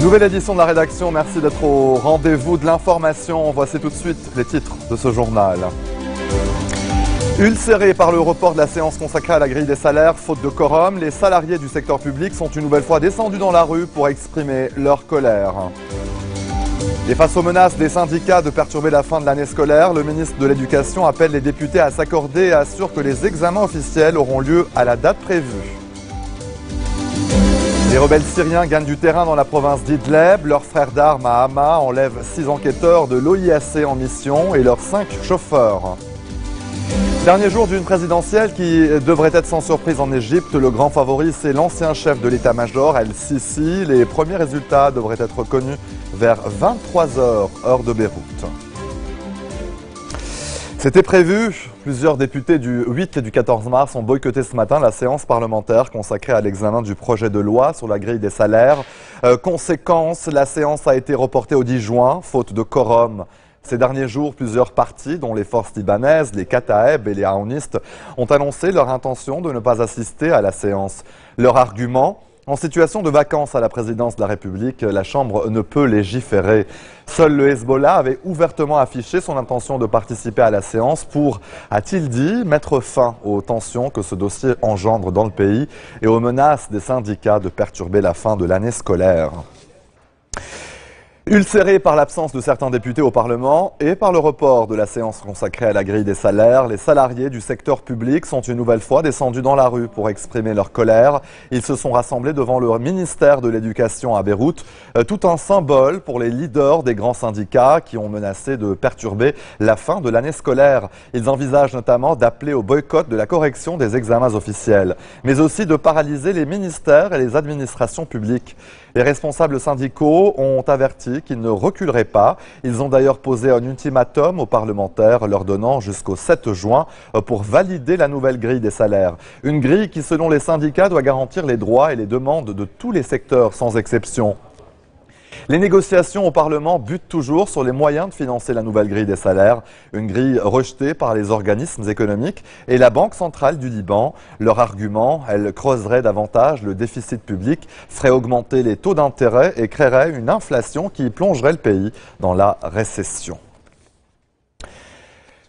Nouvelle édition de la rédaction, merci d'être au rendez-vous de l'information. Voici tout de suite les titres de ce journal. Ulcérés par le report de la séance consacrée à la grille des salaires, faute de quorum, les salariés du secteur public sont une nouvelle fois descendus dans la rue pour exprimer leur colère. Et face aux menaces des syndicats de perturber la fin de l'année scolaire, le ministre de l'Éducation appelle les députés à s'accorder et assure que les examens officiels auront lieu à la date prévue. Les rebelles syriens gagnent du terrain dans la province d'Idlib. Leurs frères d'armes à Hama enlèvent 6 enquêteurs de l'OIAC en mission et leurs 5 chauffeurs. Dernier jour d'une présidentielle qui devrait être sans surprise en Égypte. Le grand favori, c'est l'ancien chef de l'état-major, El-Sisi. Les premiers résultats devraient être connus vers 23h, heure de Beyrouth. C'était prévu. Plusieurs députés du 8 et du 14 mars ont boycotté ce matin la séance parlementaire consacrée à l'examen du projet de loi sur la grille des salaires. Conséquence, la séance a été reportée au 10 juin, faute de quorum. Ces derniers jours, plusieurs partis, dont les forces libanaises, les Kataeb et les Aounistes, ont annoncé leur intention de ne pas assister à la séance. Leur argument ? En situation de vacances à la présidence de la République, la Chambre ne peut légiférer. Seul le Hezbollah avait ouvertement affiché son intention de participer à la séance pour, a-t-il dit, mettre fin aux tensions que ce dossier engendre dans le pays et aux menaces des syndicats de perturber la fin de l'année scolaire. Ulcérés par l'absence de certains députés au Parlement et par le report de la séance consacrée à la grille des salaires, les salariés du secteur public sont une nouvelle fois descendus dans la rue pour exprimer leur colère. Ils se sont rassemblés devant le ministère de l'Éducation à Beyrouth, tout un symbole pour les leaders des grands syndicats qui ont menacé de perturber la fin de l'année scolaire. Ils envisagent notamment d'appeler au boycott de la correction des examens officiels, mais aussi de paralyser les ministères et les administrations publiques. Les responsables syndicaux ont averti qu'ils ne reculeraient pas. Ils ont d'ailleurs posé un ultimatum aux parlementaires leur donnant jusqu'au 7 juin pour valider la nouvelle grille des salaires. Une grille qui, selon les syndicats, doit garantir les droits et les demandes de tous les secteurs sans exception. Les négociations au Parlement butent toujours sur les moyens de financer la nouvelle grille des salaires, une grille rejetée par les organismes économiques et la Banque centrale du Liban. Leur argument, elle creuserait davantage le déficit public, ferait augmenter les taux d'intérêt et créerait une inflation qui plongerait le pays dans la récession.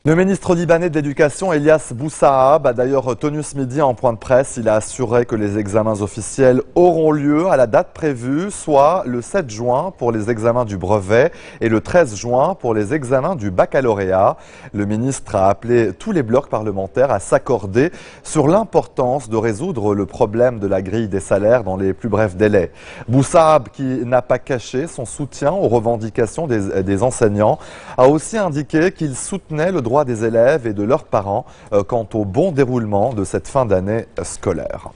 Le ministre libanais de l'Éducation, Elias Boussahab, a d'ailleurs tenu ce midi en point de presse. Il a assuré que les examens officiels auront lieu à la date prévue, soit le 7 juin pour les examens du brevet et le 13 juin pour les examens du baccalauréat. Le ministre a appelé tous les blocs parlementaires à s'accorder sur l'importance de résoudre le problème de la grille des salaires dans les plus brefs délais. Boussahab, qui n'a pas caché son soutien aux revendications des enseignants, a aussi indiqué qu'il soutenait le droit des élèves et de leurs parents quant au bon déroulement de cette fin d'année scolaire.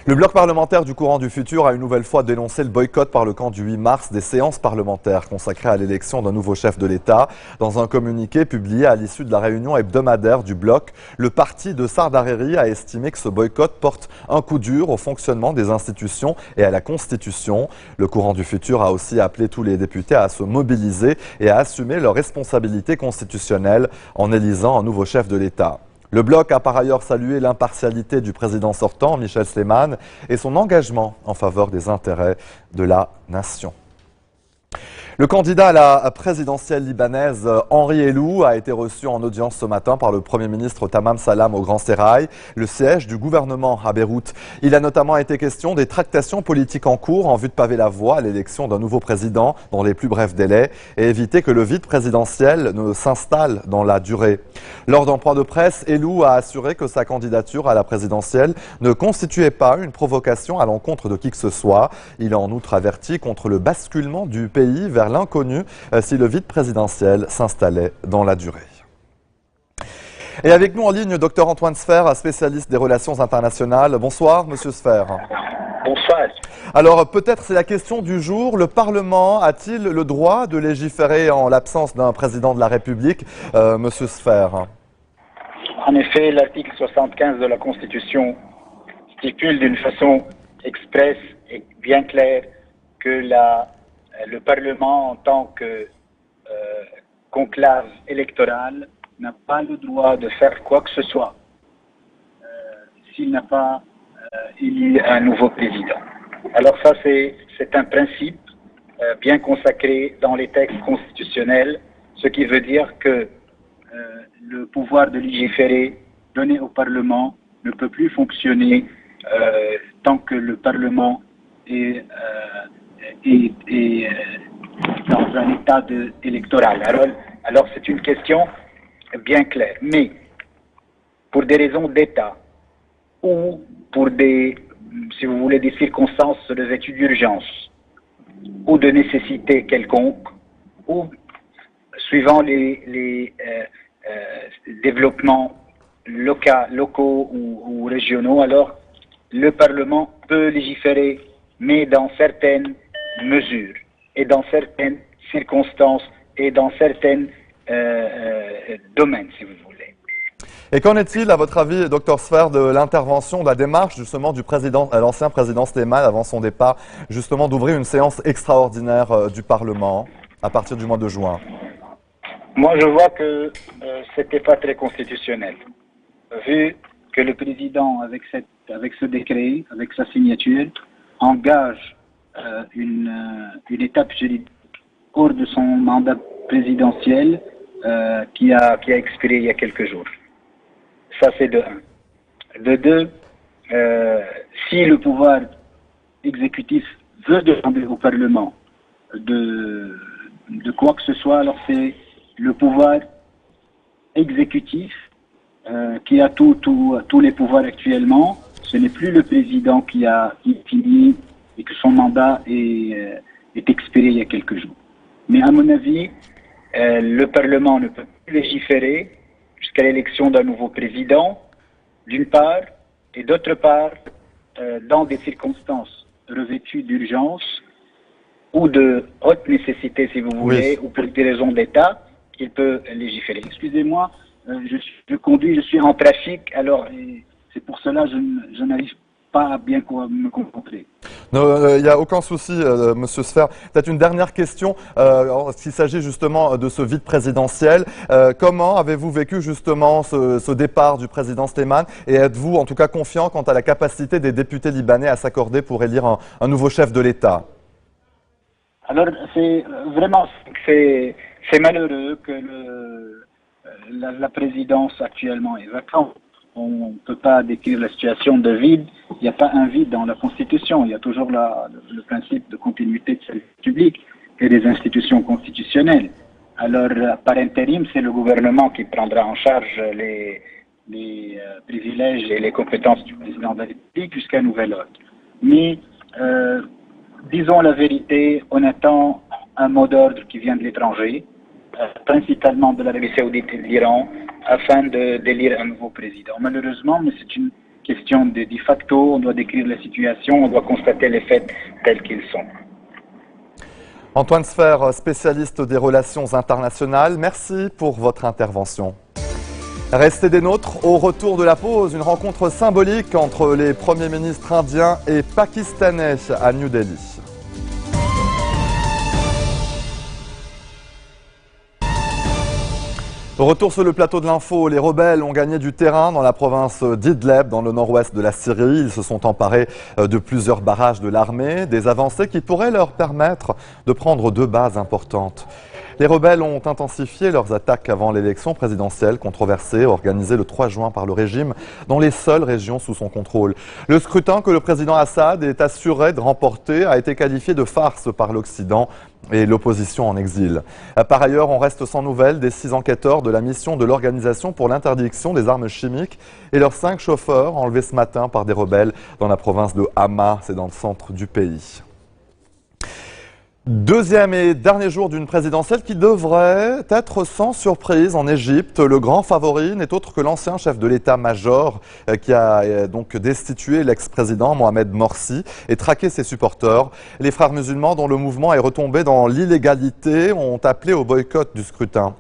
Le bloc parlementaire du courant du futur a une nouvelle fois dénoncé le boycott par le camp du 8 mars des séances parlementaires consacrées à l'élection d'un nouveau chef de l'État. Dans un communiqué publié à l'issue de la réunion hebdomadaire du bloc, le parti de Saad Hariri a estimé que ce boycott porte un coup dur au fonctionnement des institutions et à la Constitution. Le courant du futur a aussi appelé tous les députés à se mobiliser et à assumer leurs responsabilités constitutionnelles en élisant un nouveau chef de l'État. Le bloc a par ailleurs salué l'impartialité du président sortant, Michel Sleiman, et son engagement en faveur des intérêts de la nation. Le candidat à la présidentielle libanaise, Henri Elou, a été reçu en audience ce matin par le Premier ministre Tamam Salam au Grand Sérail, le siège du gouvernement à Beyrouth. Il a notamment été question des tractations politiques en cours en vue de paver la voie à l'élection d'un nouveau président dans les plus brefs délais et éviter que le vide présidentiel ne s'installe dans la durée. Lors d'un point de presse, Elou a assuré que sa candidature à la présidentielle ne constituait pas une provocation à l'encontre de qui que ce soit. Il a en outre averti contre le basculement du pays vers l'inconnu si le vide présidentiel s'installait dans la durée. Et avec nous en ligne, Dr Antoine Sfer, spécialiste des relations internationales. Bonsoir, Monsieur Sfer. Bonsoir. Alors, peut-être c'est la question du jour. Le Parlement a-t-il le droit de légiférer en l'absence d'un président de la République, Monsieur Sfer? En effet, l'article 75 de la Constitution stipule d'une façon expresse et bien claire que le Parlement, en tant que conclave électoral, n'a pas le droit de faire quoi que ce soit s'il n'a pas élu un nouveau président. Alors ça, c'est un principe bien consacré dans les textes constitutionnels, ce qui veut dire que le pouvoir de légiférer donné au Parlement ne peut plus fonctionner tant que le Parlement est dans un état électoral. Alors c'est une question bien claire. Mais pour des raisons d'État ou pour des, si vous voulez, des circonstances revêtues d'urgence ou de nécessité quelconque, ou suivant les développements locaux ou régionaux, alors le Parlement peut légiférer, mais dans certaines mesures et dans certaines circonstances et dans certains domaines, si vous voulez. Et qu'en est-il, à votre avis, Dr Sfer, de l'intervention, de la démarche justement du l'ancien président Sleiman avant son départ, justement d'ouvrir une séance extraordinaire du Parlement à partir du mois de juin? Moi, je vois que c'était pas très constitutionnel, vu que le président, avec ce décret, avec sa signature, engage une étape juridique hors de son mandat présidentiel qui a expiré il y a quelques jours. Ça, c'est de un. De deux, si le pouvoir exécutif veut demander au Parlement de quoi que ce soit, alors c'est le pouvoir exécutif qui a tous les pouvoirs actuellement. Ce n'est plus le président qui finit et que son mandat est expiré il y a quelques jours. Mais à mon avis, le Parlement ne peut plus légiférer jusqu'à l'élection d'un nouveau président, d'une part, et d'autre part, dans des circonstances revêtues d'urgence ou de haute nécessité, si vous voulez, ou pour des raisons d'État, il peut légiférer. Excusez-moi, je conduis, je suis en trafic, alors c'est pour cela que je n'arrive pas à bien me concentrer. Il n'y a aucun souci, Monsieur Sfer. Peut-être une dernière question, s'il s'agit justement de ce vide présidentiel. Comment avez-vous vécu justement ce départ du président Sleiman, et êtes-vous en tout cas confiant quant à la capacité des députés libanais à s'accorder pour élire un nouveau chef de l'État? Alors, c'est malheureux que la présidence actuellement est vacante. On ne peut pas décrire la situation de vide. Il n'y a pas un vide dans la Constitution. Il y a toujours le principe de continuité de service public et des institutions constitutionnelles. Alors, par intérim, c'est le gouvernement qui prendra en charge les privilèges et les compétences du président de la République jusqu'à nouvel ordre. Mais, disons la vérité, on attend un mot d'ordre qui vient de l'étranger, principalement de l'Arabie Saoudite et de l'Iran, afin d'élire un nouveau président. Malheureusement, mais c'est une question de facto, on doit décrire la situation, on doit constater les faits tels qu'ils sont. Antoine Sfer, spécialiste des relations internationales, merci pour votre intervention. Restez des nôtres. Au retour de la pause, une rencontre symbolique entre les premiers ministres indiens et pakistanais à New Delhi. Retour sur le plateau de l'info, les rebelles ont gagné du terrain dans la province d'Idlib, dans le nord-ouest de la Syrie. Ils se sont emparés de plusieurs barrages de l'armée, des avancées qui pourraient leur permettre de prendre 2 bases importantes. Les rebelles ont intensifié leurs attaques avant l'élection présidentielle controversée organisée le 3 juin par le régime dans les seules régions sous son contrôle. Le scrutin que le président Assad est assuré de remporter a été qualifié de farce par l'Occident et l'opposition en exil. Par ailleurs, on reste sans nouvelles des 6 enquêteurs de la mission de l'Organisation pour l'interdiction des armes chimiques et leurs 5 chauffeurs enlevés ce matin par des rebelles dans la province de Hama, c'est dans le centre du pays. Deuxième et dernier jour d'une présidentielle qui devrait être sans surprise en Égypte. Le grand favori n'est autre que l'ancien chef de l'état-major qui a donc destitué l'ex-président Mohamed Morsi et traqué ses supporters. Les frères musulmans, dont le mouvement est retombé dans l'illégalité, ont appelé au boycott du scrutin.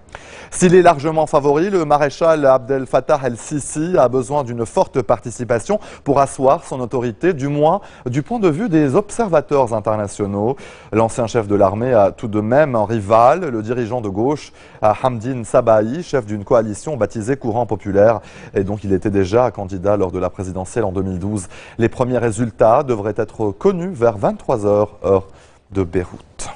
S'il est largement favori, le maréchal Abdel Fattah el-Sisi a besoin d'une forte participation pour asseoir son autorité, du moins du point de vue des observateurs internationaux. L'ancien chef chef de l'armée a tout de même un rival, le dirigeant de gauche Hamdine Sabahi, chef d'une coalition baptisée Courant populaire. Et donc il était déjà candidat lors de la présidentielle en 2012. Les premiers résultats devraient être connus vers 23 h, heure de Beyrouth.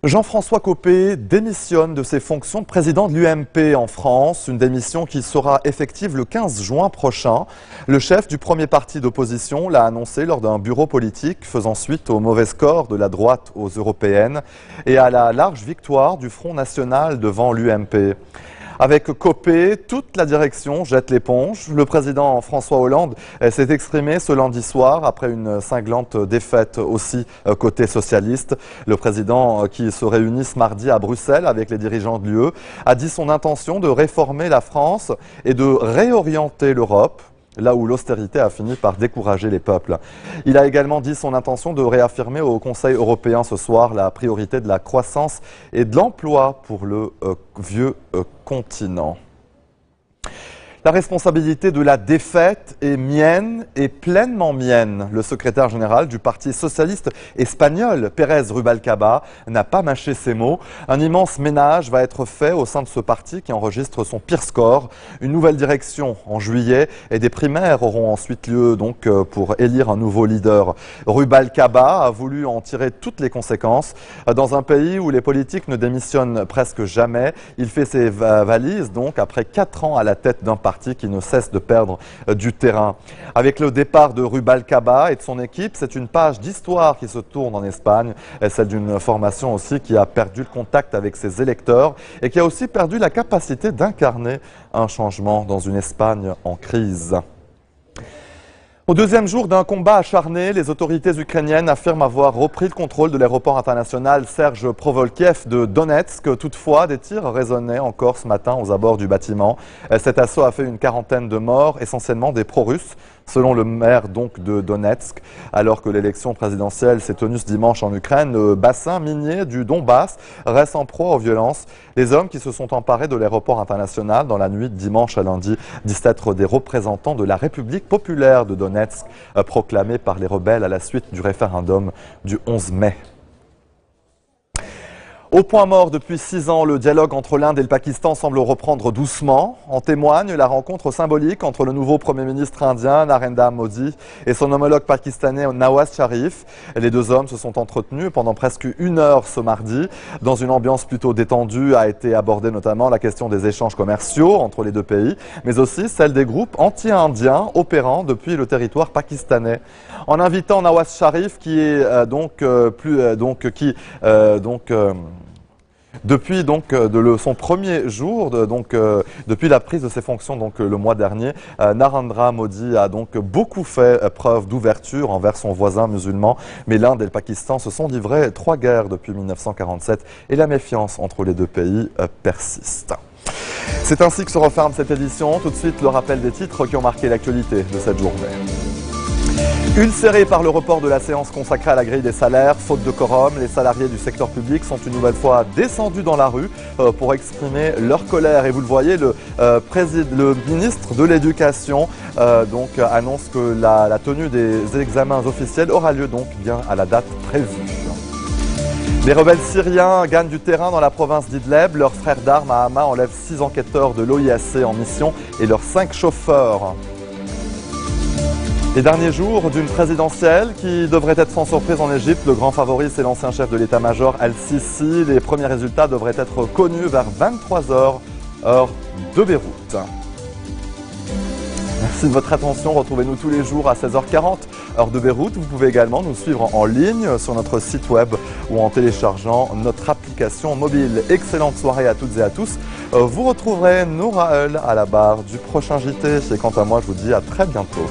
Jean-François Copé démissionne de ses fonctions de président de l'UMP en France, une démission qui sera effective le 15 juin prochain. Le chef du premier parti d'opposition l'a annoncé lors d'un bureau politique faisant suite au mauvais score de la droite aux européennes et à la large victoire du Front National devant l'UMP. Avec Copé, toute la direction jette l'éponge. Le président François Hollande s'est exprimé ce lundi soir après une cinglante défaite aussi côté socialiste. Le président, qui se réunit ce mardi à Bruxelles avec les dirigeants de l'UE, a dit son intention de réformer la France et de réorienter l'Europe, là où l'austérité a fini par décourager les peuples. Il a également dit son intention de réaffirmer au Conseil européen ce soir la priorité de la croissance et de l'emploi pour le vieux continent. La responsabilité de la défaite est mienne et pleinement mienne. Le secrétaire général du Parti socialiste espagnol, Pérez Rubalcaba, n'a pas mâché ses mots. Un immense ménage va être fait au sein de ce parti qui enregistre son pire score. Une nouvelle direction en juillet et des primaires auront ensuite lieu donc pour élire un nouveau leader. Rubalcaba a voulu en tirer toutes les conséquences. Dans un pays où les politiques ne démissionnent presque jamais, il fait ses valises donc après 4 ans à la tête d'un parti qui ne cesse de perdre du terrain. Avec le départ de Rubalcaba et de son équipe, c'est une page d'histoire qui se tourne en Espagne, celle d'une formation aussi qui a perdu le contact avec ses électeurs et qui a aussi perdu la capacité d'incarner un changement dans une Espagne en crise. Au deuxième jour d'un combat acharné, les autorités ukrainiennes affirment avoir repris le contrôle de l'aéroport international Serge Provolkiev de Donetsk. Toutefois, des tirs résonnaient encore ce matin aux abords du bâtiment. Cet assaut a fait une quarantaine de morts, essentiellement des pro-russes, selon le maire donc de Donetsk. Alors que l'élection présidentielle s'est tenue ce dimanche en Ukraine, le bassin minier du Donbass reste en proie aux violences. Les hommes qui se sont emparés de l'aéroport international dans la nuit de dimanche à lundi disent être des représentants de la République populaire de Donetsk, proclamée par les rebelles à la suite du référendum du 11 mai. Au point mort depuis 6 ans, le dialogue entre l'Inde et le Pakistan semble reprendre doucement. En témoigne la rencontre symbolique entre le nouveau Premier ministre indien, Narendra Modi, et son homologue pakistanais, Nawaz Sharif. Les deux hommes se sont entretenus pendant presque 1 heure ce mardi. Dans une ambiance plutôt détendue a été abordée notamment la question des échanges commerciaux entre les deux pays, mais aussi celle des groupes anti-indiens opérant depuis le territoire pakistanais. En invitant Nawaz Sharif, qui est depuis son premier jour, depuis la prise de ses fonctions le mois dernier, Narendra Modi a donc beaucoup fait preuve d'ouverture envers son voisin musulman. Mais l'Inde et le Pakistan se sont livrés 3 guerres depuis 1947 et la méfiance entre les deux pays persiste. C'est ainsi que se referme cette édition. Tout de suite, le rappel des titres qui ont marqué l'actualité de cette journée. Ulcérés par le report de la séance consacrée à la grille des salaires, faute de quorum, les salariés du secteur public sont une nouvelle fois descendus dans la rue pour exprimer leur colère. Et vous le voyez, le ministre de l'Éducation annonce que la tenue des examens officiels aura lieu donc bien à la date prévue. Les rebelles syriens gagnent du terrain dans la province d'Idleb. Leurs frères d'armes à Hama enlèvent 6 enquêteurs de l'OIAC en mission et leurs 5 chauffeurs. Les derniers jours d'une présidentielle qui devrait être sans surprise en Égypte. Le grand favori, c'est l'ancien chef de l'état-major Al-Sisi. Les premiers résultats devraient être connus vers 23 h, heure de Beyrouth. Merci de votre attention. Retrouvez-nous tous les jours à 16h40, heure de Beyrouth. Vous pouvez également nous suivre en ligne sur notre site web ou en téléchargeant notre application mobile. Excellente soirée à toutes et à tous. Vous retrouverez Noura Eul à la barre du prochain JT. Et quant à moi, je vous dis à très bientôt.